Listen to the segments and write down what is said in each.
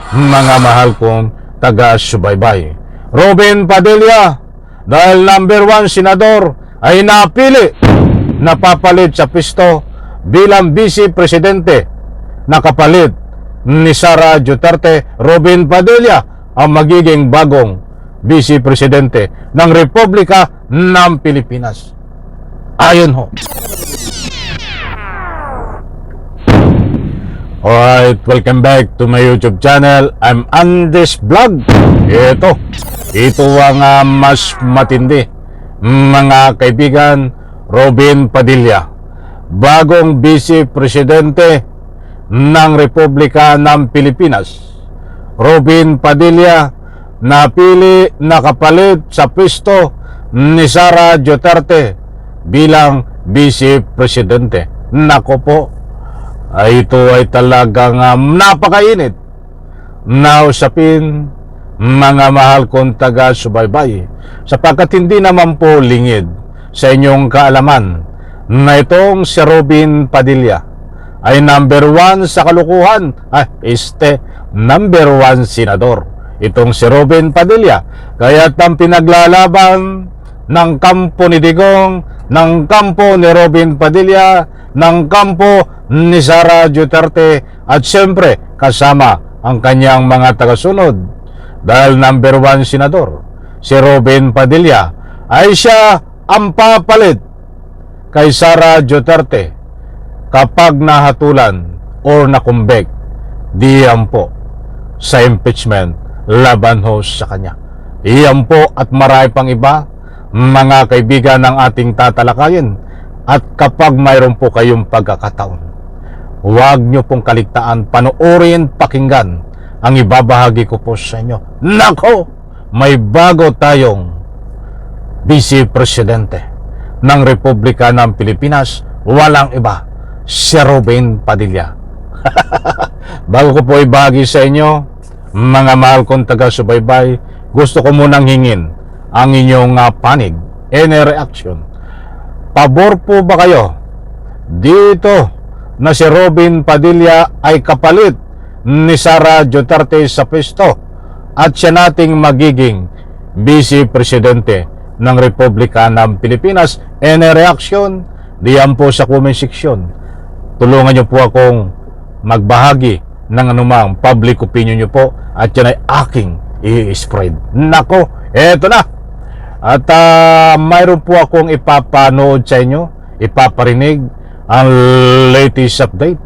mga mahal kong taga-subaybay. Robin Padilla, dahil number 1 senador, ay napili na papalit sa pisto bilang Vice Presidente na kapalit ni Sara Duterte. Robin Padilla ang magiging bagong Vice Presidente ng Republika ng Pilipinas. Ayon ho. Alright, welcome back to my YouTube channel. I'm Andes Vlog. Ito ang mas matindi, mga kaibigan. Robin Padilla, bagong Vice Presidente ng Republika ng Pilipinas. Robin Padilla napili na kapalit sa pwesto ni Sara Duterte bilang Vice Presidente. Nako po, ito ay talagang napakainit na usapin, mga mahal kong taga-subaybay, sapagkat hindi naman po lingid sa inyong kaalaman na itong si Robin Padilla ay number 1 sa kalukuhan, number 1 senador. Itong si Robin Padilla, kaya't ang pinaglalaban ng kampo ni Digong, ng kampo ni Robin Padilla, ng kampo ni Sara Duterte, at siyempre kasama ang kanyang mga tagasunod. Dahil number 1 senador, si Robin Padilla, ay siya ang papalit kay Sara Duterte kapag nahatulan o nakumbek diyan po sa impeachment laban ho sa kanya. Iyan po at marami pang iba, mga kaibigan, ng ating tatalakayin. At kapag mayroon po kayong pagkakataon, huwag nyo pong kaligtaan, panoorin, pakinggan ang ibabahagi ko po sa inyo. Nako, may bago tayong Vice Presidente ng Republika ng Pilipinas. Walang iba, si Robin Padilla. Bago ko po ibahagi sa inyo, mga mahal kong taga-subaybay, gusto ko munang hingin ang inyong panig and reaction. Pabor po ba kayo dito na si Robin Padilla ay kapalit ni Sara Duterte sa pwesto at siya nating magiging Vice Presidente ng Republika ng Pilipinas? And reaction, diyan po sa comment section. Tulungan niyo po akong magbahagi ng anumang public opinion niyo po, at yan ay aking i-spread. Nako, eto na. At mayroon po akong ipapanood sa inyo, ipaparinig ang latest update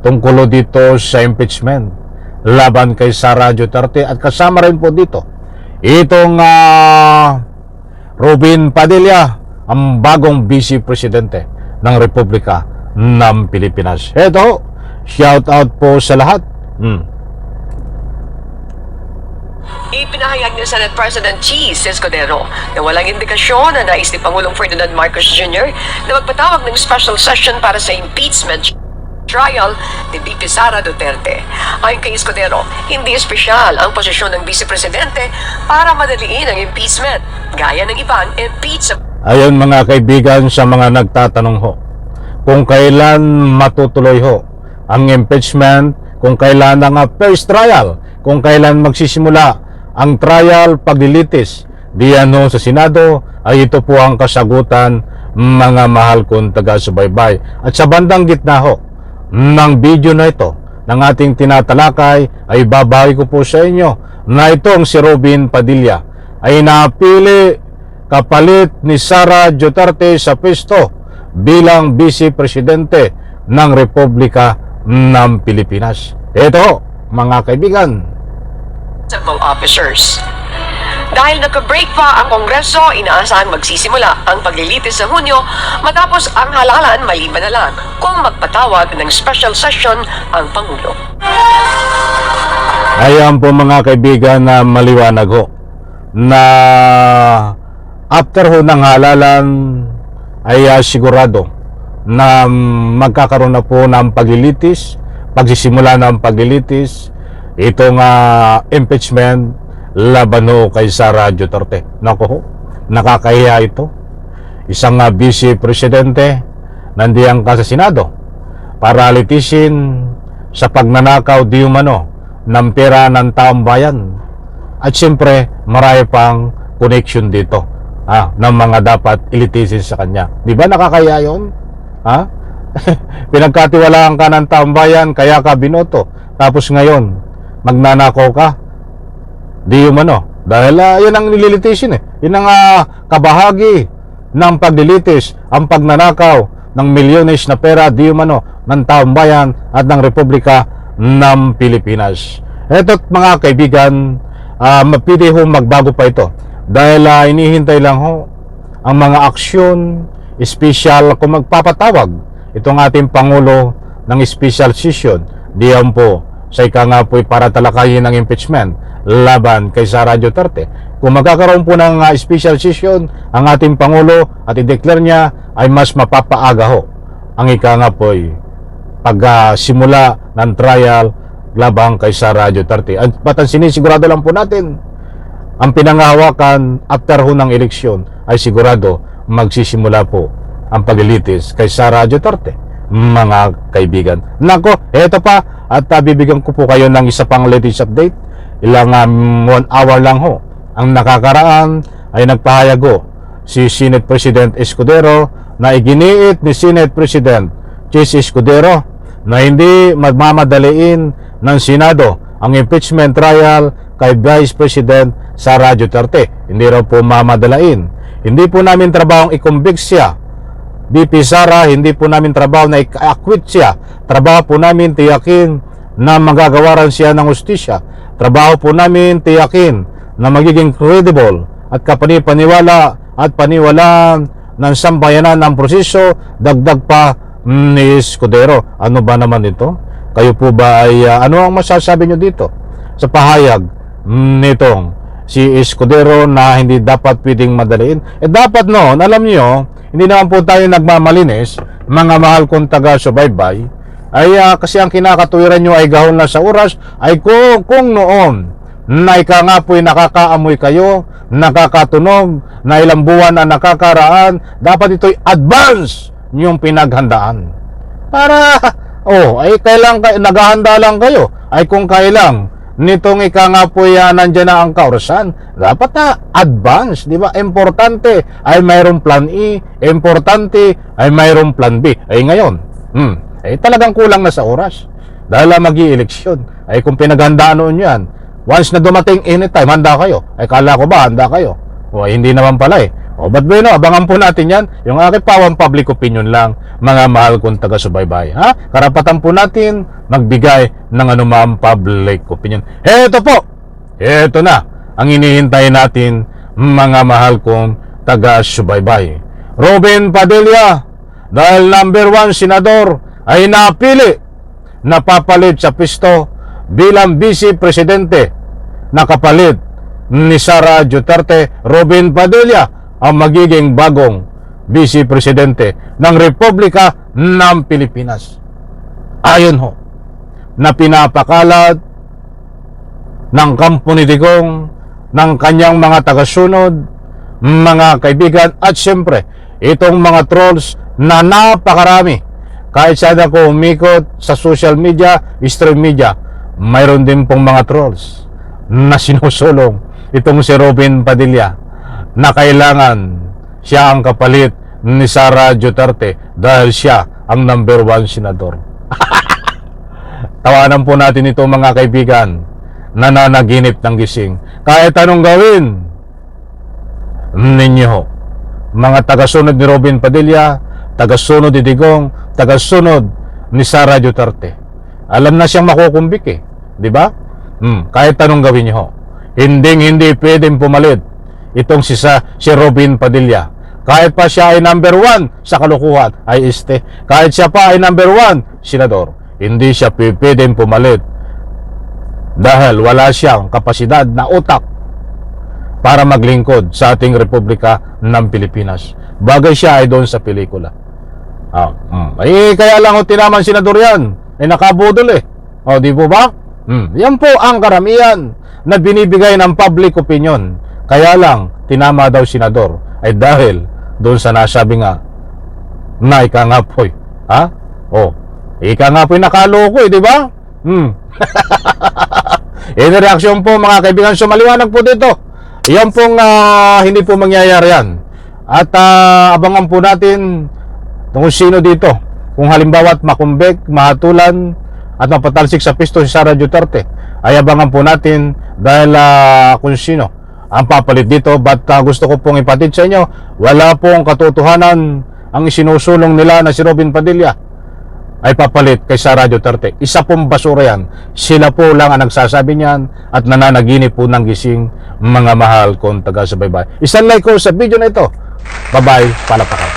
tungkol dito sa impeachment laban kay Sara Duterte, at kasama rin po dito itong Robin Padilla, ang bagong Vice Presidente ng Republika ng Pilipinas. Eto, shout out po sa lahat. Ipinahayag ni Senate President Cheese Escudero na walang indikasyon na nais ni Pangulong Ferdinand Marcos Jr. na magpatawag ng special session para sa impeachment trial ni VP Sara Duterte. Ayon kay Escudero, hindi espesyal ang posisyon ng Vice Presidente para madaliin ang impeachment, gaya ng ibang impeachable. Ayon mga kaibigan, sa mga nagtatanong ho kung kailan matutuloy ho ang impeachment, kung kailan ang first trial, kung kailan magsisimula ang trial paglilitis diyan ho sa Senado, ay ito po ang kasagutan, mga mahal kong taga-subaybay. At sa bandang gitna ho ng video na ito, ng ating tinatalakay, ay babahagi ko po sa inyo na itong si Robin Padilla ay napili kapalit ni Sara Duterte sa pwesto bilang Vice Presidente ng Republika ng Pilipinas. Ito, mga kaibigan, officers. Dahil nagka-break pa ang Kongreso, inaasahan magsisimula ang paglilitis sa Hunyo matapos ang halalan maliban na lang kung magpatawag ng special session ang Pangulo. Ayan po mga kaibigan, na maliwanag ho na after ho ng halalan ay sigurado na magkakaroon na po ng paglilitis, pagsisimula ng paglilitis itong impeachment laban ho kay Sara Duterte. Naku ho, nakakahiya ito. Isang Vice Presidente nandiyan ka sa Senado para litisin sa pagnanakaw di umano ng pera ng taong bayan. At siyempre, marami pang connection dito ng mga dapat ilitisin sa kanya. Di ba nakakaya yun? Pinagkatiwalaan ka ng taong bayan, kaya ka binoto. Tapos ngayon, magnanakaw ka. Di umano. Dahil yun ang nililitisyon eh. Yun ang kabahagi ng paglilitis, ang pagnanakaw ng milyones na pera, di umano, ng taong bayan at ng Republika ng Pilipinas. Eto't mga kaibigan, mapili ho magbago pa ito. Dahil inihintay lang ho ang mga aksyon, special kung magpapatawag itong ating Pangulo ng special session. Diyan po sa ika nga po'y para talakayin ng impeachment laban kay Sara Duterte. Kung magkakaroon po ng special session ang ating Pangulo at i-declare niya, ay mas mapapaaga ho ang ika nga po'y pagsimula ng trial laban kay Sara Duterte. At sinisigurado lang po natin, ang pinangahawakan after ho ng eleksyon ay sigurado magsisimula po ang paglilitis kay Sara Duterte, mga kaibigan. Nako, eto pa, at bibigyan ko po kayo ng isa pang latest update. Ilang 1 hour lang ho ang nakakaraan ay nagpahayag ho si Senate President Escudero na iginiit ni Senate President Chis Escudero na hindi magmamadaliin ng Senado ang impeachment trial kay Vice President Sara Duterte. Hindi raw po mamadalain. Hindi po namin trabahong i-convict siya, VP Sara. Hindi po namin trabaho na i-acquit siya. Trabaho po namin tiyakin na magagawaran siya ng hustisya. Trabaho po namin tiyakin na magiging credible at kapanipaniwala at paniwalaan ng sambayanan ng proseso. Dagdag pa ni Escudero. Ano ba naman ito? Kayo po ba ay ano ang masasabi nyo dito sa pahayag nitong si Escudero na hindi dapat pwedeng madaliin? Dapat noon, alam niyo, hindi naman po tayo nagmamalinis, mga mahal kong taga-subaybay, ay kasi ang kinakatuwiran nyo ay gahon na sa oras, ay kung noon na ika nga po'y nakakaamoy kayo, nakakatunog, na ilang buwan na nakakaraan, dapat ito'y advance nyong pinaghandaan. Para, ay kailang naghahanda lang kayo, ay kung kailang nitong ika nga po'y nandyan na ang kaurasan, dapat na advance, di ba? Importante ay mayroong plan E, importante ay mayroong plan B. Ay ngayon, talagang kulang na sa oras. Dahil mag-i-eleksyon, ay kung pinaghandaan noon yan, once na dumating anytime, handa kayo. Ay kala ko ba, handa kayo? O hindi naman pala eh. But bueno, abangan po natin yan. Yung aking pawang public opinion lang, mga mahal kong taga-subaybay. Karapatan po natin magbigay ng anumang public opinion. Eto po, eto na ang inihintay natin, mga mahal kong taga-subaybay. Robin Padilla, dahil number 1 senador, ay napili na papalit sa pisto bilang vice presidente na kapalit ni Sara Duterte. Robin Padilla ang magiging bagong vice presidente ng Republika ng Pilipinas. Ayon ho na pinapakalat ng kampo ni Digong, ng kanyang mga tagasunod, mga kaibigan, at siyempre itong mga trolls na napakarami. Kahit saan ako umikot sa social media, stream media, mayroon din pong mga trolls na sinusulong itong si Robin Padilla na kailangan siya ang kapalit ni Sara Duterte dahil siya ang number 1 senador. Tawanan po natin ito, mga kaibigan, nananaginip ng gising. Kahit anong gawin ninyo, mga tagasunod ni Robin Padilla, tagasunod ni Digong, tagasunod ni Sara Duterte, alam na siyang makukumbik eh, di ba? Kahit anong gawin niyo, hindi pwedeng pumalit itong si Robin Padilla. Kahit pa siya ay number 1 sa kalukuhan, ay kahit siya pa ay number 1 senador, hindi siya pwedeng pumalit dahil wala siyang kapasidad na utak para maglingkod sa ating Republika ng Pilipinas. Bagay siya ay doon sa pelikula. Kaya lang tinaman senador yan, ay nakabudol eh. Di po ba? Yan po ang karamihan na binibigay ng public opinion. Kaya lang tinama daw senador ay dahil doon sa nasabi nga na ika nga po'y ika nga po'y nakaloko eh, di ba? In reaction po mga kaibigan, so maliwanag po dito. Yan pong hindi po mangyayari yan. At abangan po natin kung sino dito. Kung halimbawa makumbek, mahatulan, at mapatalsik sa pisto si Sara Duterte, ay abangan po natin dahil kung sino ang papalit dito. But gusto ko pong ipatid sa inyo, wala pong katotohanan ang isinusulong nila na si Robin Padilla ay papalit kay Sara Duterte. Isa pong basura yan. Sila po lang ang nagsasabi niyan at nananaginip po ng gising, mga mahal kong taga-subaybay. Isang like ko sa video na ito. Bye-bye. Palapakan.